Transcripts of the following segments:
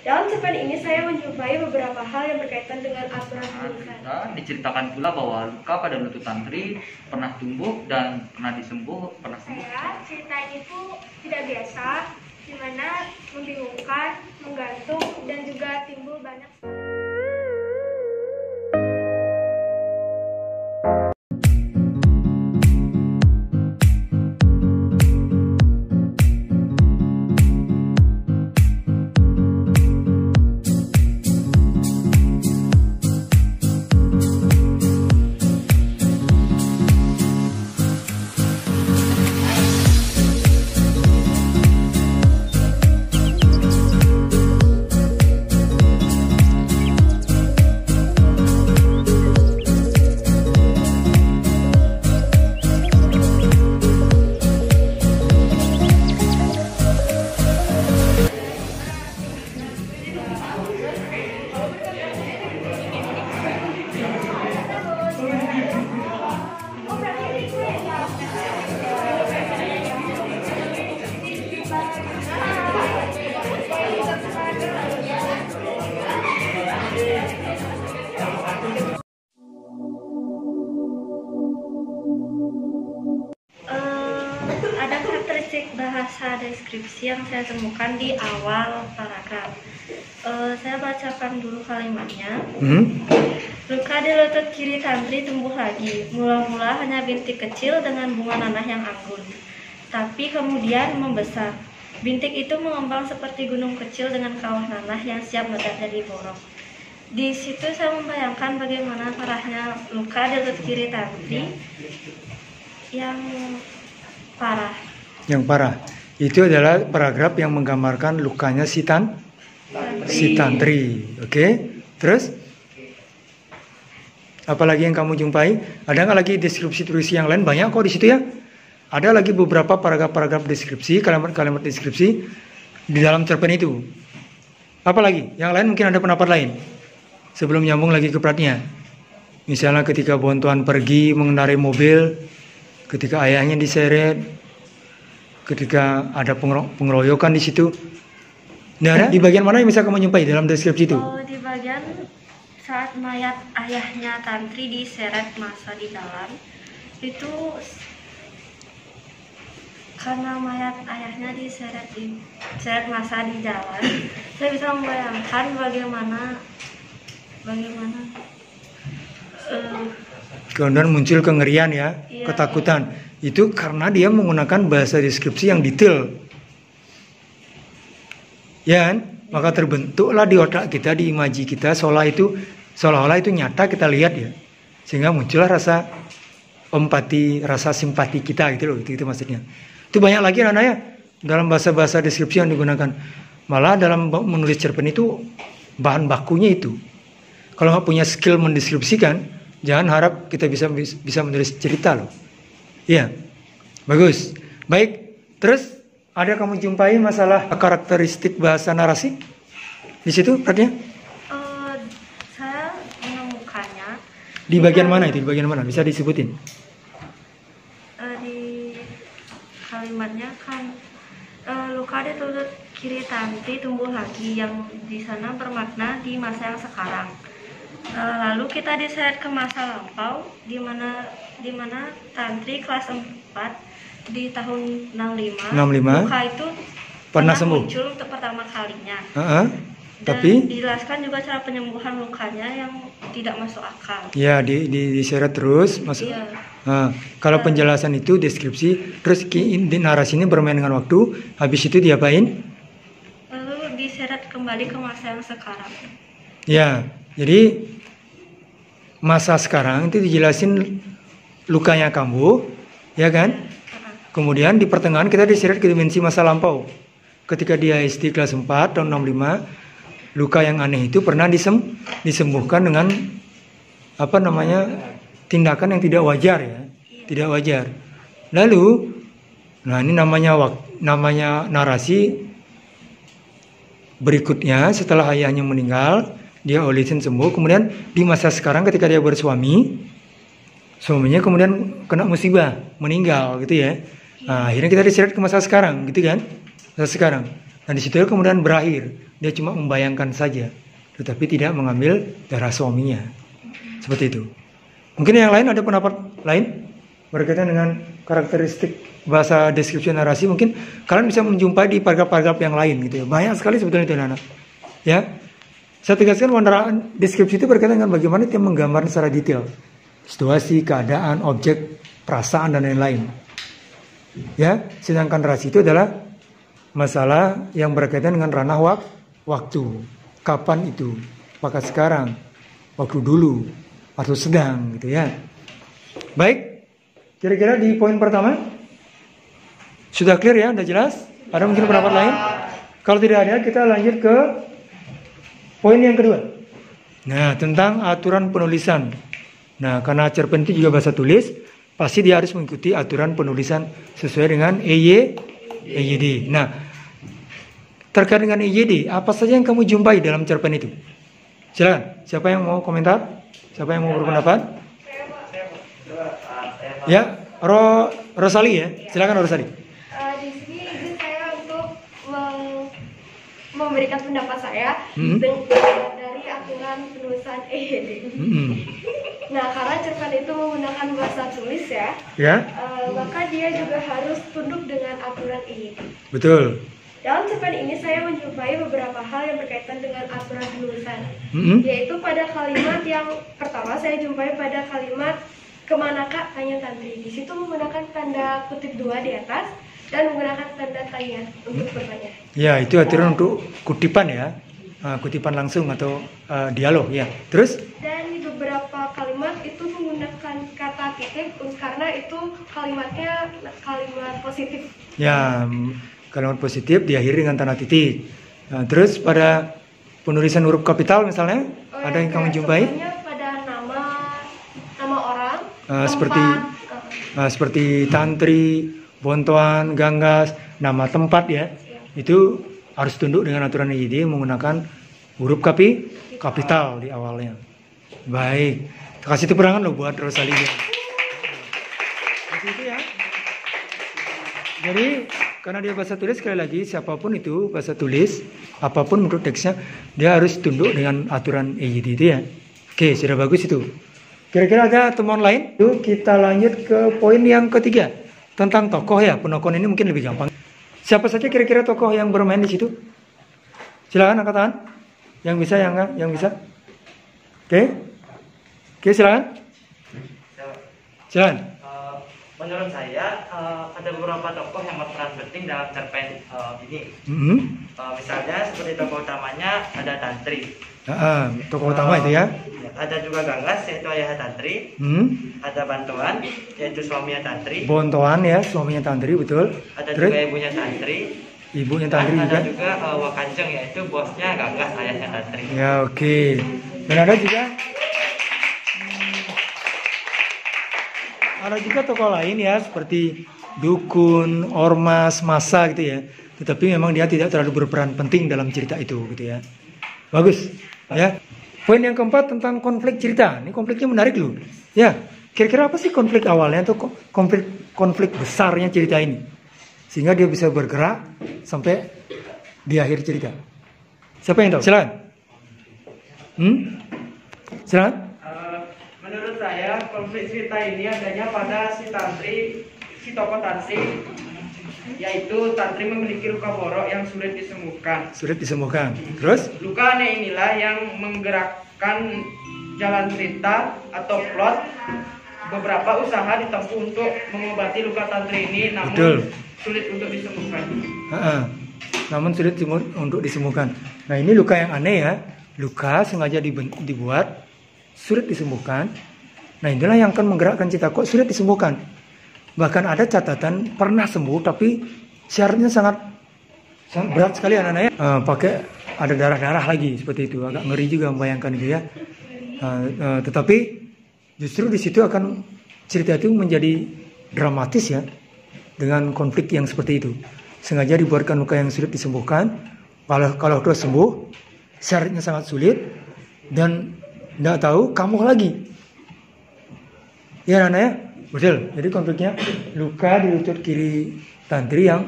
Dalam cerpen ini saya menjumpai beberapa hal yang berkaitan dengan aturan pernikahan. Diceritakan pula bahwa luka pada lutut tantri pernah tumbuh dan pernah sembuh. Cerita itu tidak biasa, di mana membingungkan, menggantung, dan juga timbul banyak. Ada karakteristik bahasa deskripsi yang saya temukan di awal paragraf. Saya bacakan dulu kalimatnya. Luka di lutut kiri tantri tumbuh lagi. Mula-mula hanya bintik kecil dengan bunga nanah yang anggun, tapi kemudian membesar. Bintik itu mengembang seperti gunung kecil dengan kawah nanah yang siap meledak dari borok. Di situ saya membayangkan bagaimana parahnya luka di lutut kiri tantri yang parah. Yang parah itu adalah paragraf yang menggambarkan lukanya si tantri. Oke, terus apalagi yang kamu jumpai? Ada nggak lagi deskripsi yang lain? Banyak kok di situ ya. Ada lagi beberapa paragraf deskripsi, kalimat deskripsi di dalam cerpen itu. Apalagi? Yang lain mungkin ada pendapat lain. Sebelum nyambung lagi ke platnya. Misalnya ketika Bontuan pergi mengendarai mobil, ketika ayahnya diseret, ketika ada pengeroyokan di situ. Nah, di bagian mana yang bisa kamu jumpai dalam deskripsi itu? Di bagian saat mayat ayahnya tantri diseret massa di jalan, itu karena mayat ayahnya diseret massa di jalan, saya bisa membayangkan bagaimana kemudian muncul kengerian ya, ketakutan. Itu karena dia menggunakan bahasa deskripsi yang detail. Ya kan? Maka terbentuklah di otak kita, di imaji kita, seolah-olah itu nyata kita lihat ya. Sehingga muncullah rasa empati, rasa simpati kita gitu loh, itu maksudnya. Itu banyak lagi anak ya, dalam bahasa-bahasa deskripsi yang digunakan. Malah dalam menulis cerpen itu bahan bakunya itu. Kalau nggak punya skill mendeskripsikan, jangan harap kita bisa menulis cerita loh. Iya, bagus. Baik, terus ada kamu jumpai masalah karakteristik bahasa narasi di situ, artinya? Saya menemukannya. Di bagian mana itu? Di bagian mana? Bisa disebutin? Di kalimatnya kan luka di lutut kiri tantri tumbuh lagi, yang di sana bermakna di masa yang sekarang. Lalu kita diseret ke masa lampau, di mana tantri kelas 4 di tahun 65. Luka itu pernah muncul untuk pertama kalinya. Dan tapi dijelaskan juga cara penyembuhan lukanya yang tidak masuk akal. Ya, diseret terus masuk. Iya. Kalau penjelasan itu deskripsi, terus narasi ini bermain dengan waktu, habis itu diapain? Lalu diseret kembali ke masa yang sekarang. Ya, jadi masa sekarang itu dijelasin lukanya kambuh, ya kan? Kemudian di pertengahan kita diseret ke dimensi masa lampau. Ketika dia SD kelas 4 tahun 65, luka yang aneh itu pernah disembuhkan dengan tindakan yang tidak wajar ya, tidak wajar. Lalu, nah ini namanya narasi berikutnya setelah ayahnya meninggal. Dia olisin sembuh, kemudian di masa sekarang ketika dia bersuami, suaminya kemudian kena musibah, meninggal gitu ya. Nah, akhirnya kita diseret ke masa sekarang gitu kan, masa sekarang. Dan di situ kemudian berakhir. Dia cuma membayangkan saja, tetapi tidak mengambil darah suaminya. Seperti itu. Mungkin yang lain ada pendapat lain berkaitan dengan karakteristik bahasa deskripsi narasi. Mungkin kalian bisa menjumpai di paragraf-paragraf yang lain gitu ya. Banyak sekali sebetulnya itu anak-anak. Ya. Saya tegaskan bahwa deskripsi itu berkaitan dengan bagaimana dia menggambarkan secara detail situasi, keadaan, objek, perasaan dan lain-lain. Ya, sedangkan narasi itu adalah masalah yang berkaitan dengan ranah waktu. Kapan itu? Apakah sekarang? Waktu dulu? Atau sedang gitu ya. Baik. Kira-kira di poin pertama sudah clear ya, sudah jelas? Ada mungkin pendapat lain? Kalau tidak ada, kita lanjut ke poin yang kedua. Nah, tentang aturan penulisan. Nah, karena cerpen itu juga bahasa tulis, pasti dia harus mengikuti aturan penulisan sesuai dengan EYD. Nah, terkait dengan EYD, apa saja yang kamu jumpai dalam cerpen itu? Silakan. Siapa yang mau komentar? Siapa yang mau berpendapat? Ya, Rosali ya. Silakan Rosali. Di sini izin saya untuk memberikan pendapat saya dari aturan penulisan EYD. Nah, karena cerpen itu menggunakan bahasa tulis ya, maka dia juga harus tunduk dengan aturan EYD. Betul. Dalam cerpen ini saya menjumpai beberapa hal yang berkaitan dengan aturan penulisan, yaitu pada kalimat yang pertama saya jumpai pada kalimat kemana kak tanya tantri. Di situ menggunakan tanda kutip 2 di atas dan menggunakan tanda tanya untuk bertanya. Ya, itu aturan untuk kutipan ya, kutipan langsung atau dialog ya. Terus? Dan di beberapa kalimat itu menggunakan kata titik karena itu kalimatnya kalimat positif. Ya, kalimat positif diakhiri dengan tanda titik. Nah, terus pada penulisan huruf kapital misalnya, ada yang kamu jumpai? Pada nama orang, seperti tantri, bontoan, ganggas, nama tempat ya. Itu harus tunduk dengan aturan EYD menggunakan huruf kapital di awalnya. Baik, kasih tepurangan loh buat Rosali. Seperti itu ya. Jadi karena dia bahasa tulis, sekali lagi siapapun itu bahasa tulis, apapun bentuk teksnya, dia harus tunduk dengan aturan EYD itu ya. Oke, sudah bagus itu. Kira-kira ada temuan lain? Yuk kita lanjut ke poin yang ketiga tentang tokoh ya. Penokohan ini mungkin lebih gampang. Siapa saja kira-kira tokoh yang bermain di situ? Silakan angkat tangan. Yang bisa, yang enggak, yang bisa. Oke, silakan. Silakan. Menurut saya ada beberapa tokoh yang berperan penting dalam cerpen ini. Misalnya seperti tokoh utamanya ada tantri. Tokoh utama itu ya. Ada juga ganggas yaitu ayah tantri. Ada bantuan yaitu suaminya tantri. Bontoan ya, suaminya tantri, betul. Ada juga ibunya tantri. Ibunya tantri juga. Ada juga Wakanjeng yaitu bosnya ganggas ayahnya tantri. Ya, oke. Dan ada juga tokoh lain ya, seperti dukun, ormas, masa gitu ya. Tetapi memang dia tidak terlalu berperan penting dalam cerita itu gitu ya. Bagus ya. Poin yang keempat tentang konflik cerita. Ini konfliknya menarik loh. Ya, kira-kira apa sih konflik awalnya atau konflik besarnya cerita ini? Sehingga dia bisa bergerak sampai di akhir cerita. Siapa yang tahu? Silakan. Silakan. Menurut saya konflik cerita ini adanya pada si tokoh tantri, yaitu tantri memiliki luka borok yang sulit disembuhkan. Terus? Luka aneh inilah yang menggerakkan jalan cerita atau plot. Beberapa usaha ditempuh untuk mengobati luka tantri ini, namun sulit untuk disembuhkan. Namun sulit untuk disembuhkan. Nah, ini luka yang aneh ya. Luka sengaja dibuat sulit disembuhkan. Nah, inilah yang akan menggerakkan cerita. Kok sulit disembuhkan? Bahkan ada catatan pernah sembuh, tapi syaratnya sangat berat sekali anak-anaknya. Pakai ada darah-darah lagi seperti itu. Agak ngeri juga membayangkan gitu ya. Tetapi justru di situ akan cerita itu menjadi dramatis ya, dengan konflik yang seperti itu. Sengaja dibuatkan luka yang sulit disembuhkan. Kalau sudah sembuh, syaratnya sangat sulit dan tidak tahu kamu lagi. Ya, anak-anak ya. Betul. Jadi konfliknya luka di lutut kiri tantri yang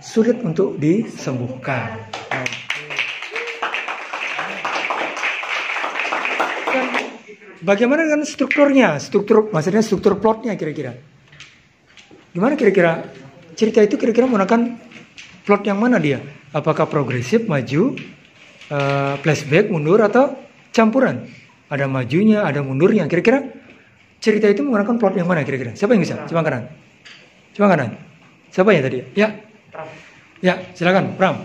sulit untuk disembuhkan. Bagaimana dengan strukturnya? Maksudnya struktur plotnya kira-kira. Gimana kira-kira? Cerita itu kira-kira menggunakan plot yang mana dia? Apakah progresif, maju, flashback, mundur, atau campuran? Ada majunya, ada mundurnya. Kira-kira cerita itu menggunakan plot yang mana kira-kira? Siapa yang bisa? Coba kanan. Coba kanan. Siapa ya tadi? Ya. Pram. Ya, silakan, Pram.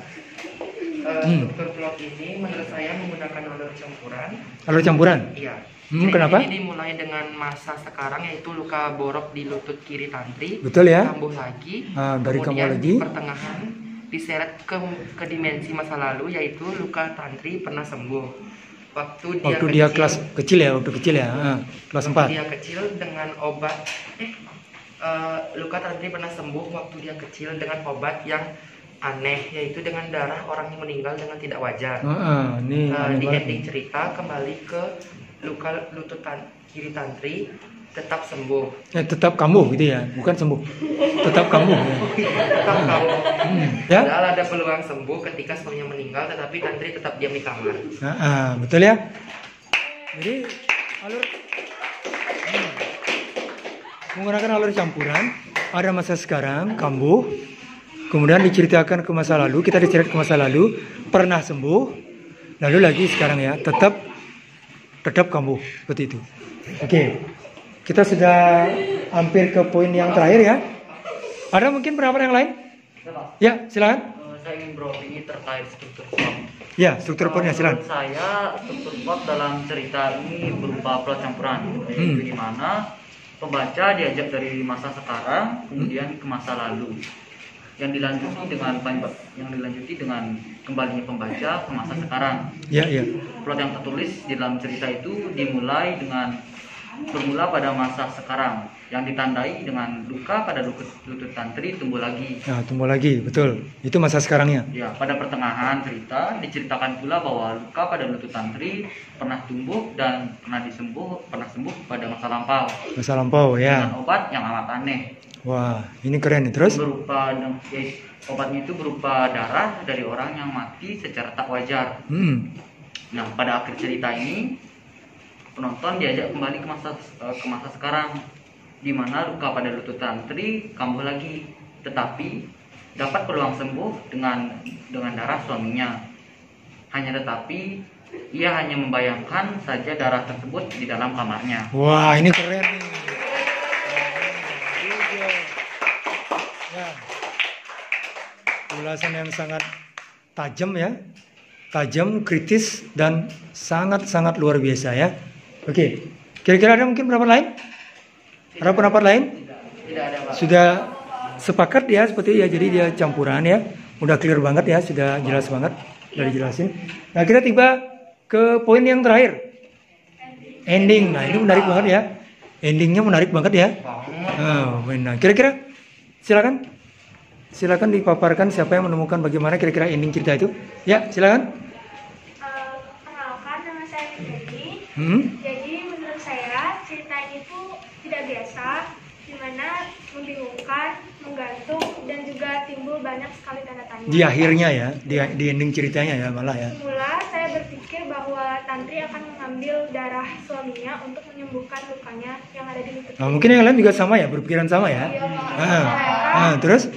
Struktur plot ini menurut saya menggunakan alur campuran. Alur campuran? Iya. Kenapa? Ini dimulai dengan masa sekarang yaitu luka borok di lutut kiri Tantri. Betul ya? Kambuh lagi. Dari kambuh Kemudian lagi. di pertengahan diseret ke dimensi masa lalu yaitu luka Tantri pernah sembuh. Waktu dia kelas kecil ya, waktu kecil ya. Kelas 4. Dia kecil dengan obat luka Tantri pernah sembuh waktu dia kecil dengan obat yang aneh, yaitu dengan darah orang yang meninggal dengan tidak wajar. Ini di ending cerita kembali ke luka lutut kiri Tantri tetap sembuh. Tetap kambuh gitu ya, bukan sembuh. Tetap kambuh. Ya. Tetap kambuh. Ya? Padahal ada peluang sembuh ketika suaminya meninggal, tetapi Tantri tetap diam di kamar. Betul ya. Jadi alur menggunakan alur campuran, ada masa sekarang kambuh, kemudian diceritakan ke masa lalu, kita diceritain ke masa lalu, pernah sembuh, lalu lagi sekarang ya, tetap kambuh, seperti itu. Oke, kita sudah hampir ke poin yang terakhir ya. Ada mungkin pendapat yang lain? Ya, silakan. Saya ingin beropini terkait struktur plot. Ya, struktur plotnya silakan. Menurut saya struktur plot dalam cerita ini berupa plot campuran, yaitu di mana pembaca diajak dari masa sekarang kemudian ke masa lalu, yang dilanjuti dengan kembalinya pembaca ke masa sekarang. Ya. Plot yang tertulis di dalam cerita itu bermula pada masa sekarang yang ditandai dengan luka pada lutut Tantri tumbuh lagi. Tumbuh lagi, betul. Itu masa sekarangnya. Ya, pada pertengahan cerita diceritakan pula bahwa luka pada lutut Tantri pernah tumbuh dan pernah sembuh pada masa lampau. Masa lampau ya. Dengan obat yang amat aneh. Wah, ini keren nih. Terus? Obatnya itu berupa darah dari orang yang mati secara tak wajar. Nah, pada akhir cerita ini penonton diajak kembali ke masa sekarang, di mana luka pada lutut Tantri kambuh lagi, tetapi dapat peluang sembuh dengan darah suaminya. Tetapi ia hanya membayangkan saja darah tersebut di dalam kamarnya. Wah, ini keren nih. Ulasan yang sangat tajam ya, kritis dan sangat luar biasa ya. Oke, kira-kira ada mungkin pendapat lain? Ada pendapat lain? Tidak ada, Pak. Sudah sepakat ya seperti ya, jadi dia campuran ya, udah clear banget ya, sudah jelas banget, udah dijelasin. Nah, kita tiba ke poin yang terakhir, ending. Nah, ini menarik banget ya, endingnya menarik banget ya. Nah, kira-kira silakan dipaparkan siapa yang menemukan bagaimana kira-kira ending cerita itu. Ya, silakan. Perkenalkan, nama saya Fitri. Jadi menurut saya cerita ini tuh tidak biasa, dimana membingungkan, menggantung, dan juga timbul banyak sekali tanda tanya. Di akhirnya ya, di ending ceritanya ya malah ya. Semula saya berpikir bahwa Tantri akan mengambil darah suaminya untuk menyembuhkan lukanya yang ada di lutut. Mungkin yang lain juga sama ya, berpikiran sama ya. Terus?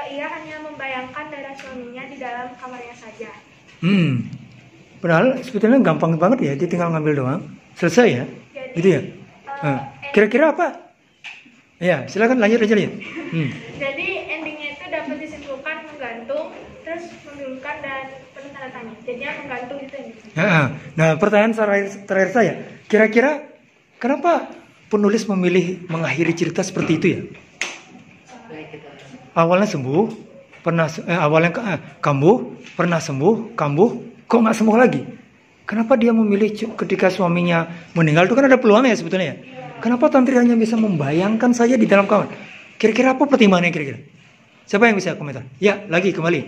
Ia hanya membayangkan darah suaminya di dalam kamarnya saja. Padahal sebetulnya gampang banget ya, dia tinggal ngambil doang, selesai ya. Jadi, gitu ya. Kira-kira apa? Ya, silakan lanjut aja lihat. Jadi endingnya itu dapat disimpulkan menggantung, terus membingungkan dan penuh tanda tanya. Jadinya menggantung itu yang Nah, pertanyaan terakhir saya, kira-kira kenapa penulis memilih mengakhiri cerita seperti itu ya? Awalnya sembuh, kambuh, pernah sembuh, kambuh, kok nggak sembuh lagi? Kenapa dia memilih ketika suaminya meninggal itu kan ada peluangnya sebetulnya ya? Kenapa Tantri hanya bisa membayangkan saja di dalam kamar? Kira-kira apa pertimbangannya kira-kira? Siapa yang bisa komentar? Ya, lagi kembali.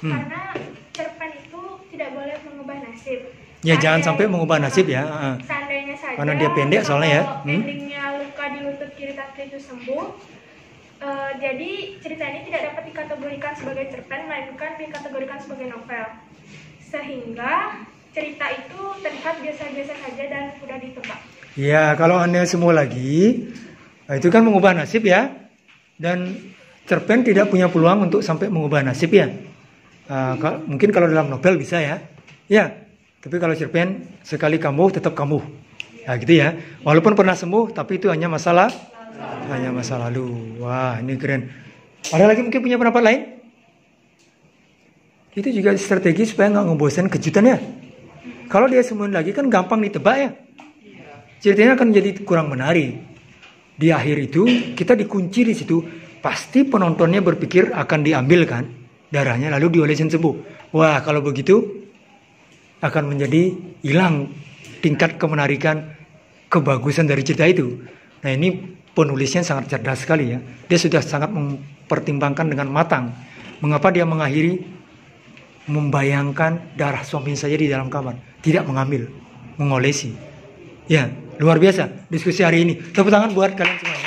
Karena cerpen itu tidak boleh mengubah nasib. Ya, jangan sampai mengubah nasib ya. Seandainya saja. Karena dia pendek soalnya ya. Endingnya luka di lutut kiri Tantri itu sembuh, Jadi cerita ini tidak dapat dikategorikan sebagai cerpen, melainkan dikategorikan sebagai novel. Sehingga cerita itu terlihat biasa-biasa saja dan mudah ditebak. Ya, kalau Anda semua lagi, itu kan mengubah nasib ya. Dan cerpen tidak punya peluang untuk sampai mengubah nasib ya. Mungkin kalau dalam novel bisa ya. Ya, tapi kalau cerpen sekali kambuh tetap kambuh. Ya gitu ya. Walaupun pernah sembuh, tapi itu hanya masa lalu. Wah, ini keren. Ada lagi mungkin punya pendapat lain? Itu juga strategi supaya nggak ngebosan kejutan ya. Kalau dia sembunyi lagi kan gampang ditebak ya. Ceritanya akan jadi kurang menarik. Di akhir itu kita dikunci di situ. Pasti penontonnya berpikir akan diambil kan darahnya lalu diolesin sembuh. Wah, kalau begitu akan menjadi hilang tingkat kemenarikan, kebagusan dari cerita itu. Nah, ini penulisnya sangat cerdas sekali ya. Dia sudah sangat mempertimbangkan dengan matang. Mengapa dia mengakhiri membayangkan darah suami saja di dalam kamar, tidak mengambil, mengolesi. Ya, luar biasa diskusi hari ini. Tepuk tangan buat kalian semua.